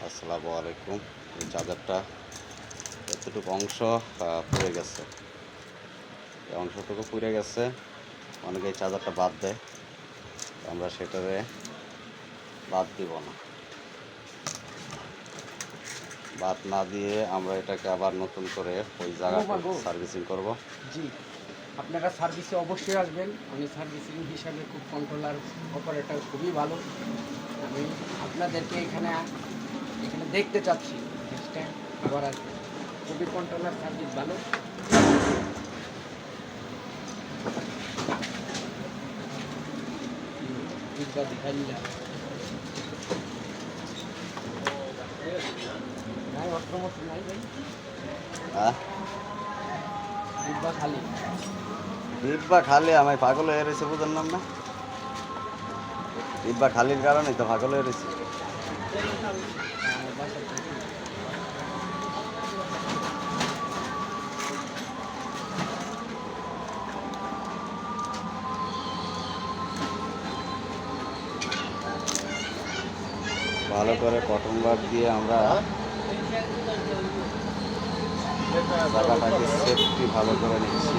আসসালামু আলাইকুম। এই চাদরটা এতটুকু অংশ পুড়ে গেছে। এই অংশটুকু পুড়ে গেছে, অনেকে এই চাদরটা বাদ দেয়। আমরা সেটারে বাদ দিব না। বাদ না দিয়ে আমরা এটাকে আবার নতুন করে ওই জায়গাটা সার্ভিসিং করব। জি, আপনারা সার্ভিসে অবশ্যই আসবেন। আমি সার্ভিসিং হিসাবে খুব কন্ট্রোলার অপারেটর খুবই ভালো। আমি আপনাদেরকে এখানে দেখতে চাচ্ছি। নেক্সট টাইম আবার আসবেন। খুবই কন্ট্রোলার সার্ভিস ভালো। ডিব্বা দিখাইলা নাই, অস্ত্রমস্ত্র নাই ভাই, হ্যাঁ, ডিব্বা খালি। ডিব্বা খালি আমায় পাগল হয়ে রয়েছে, বুঝেন না? ডিব্বা খালির কারণেই তো পাগল হয়ে রয়েছে। বাসার থেকে ভালো করে কটন বার দিয়ে আমরা জায়গাটাকে সেফটি ভালো করে নিচ্ছি।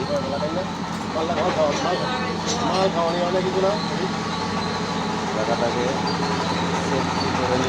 জায়গাটাকে সেফটি করে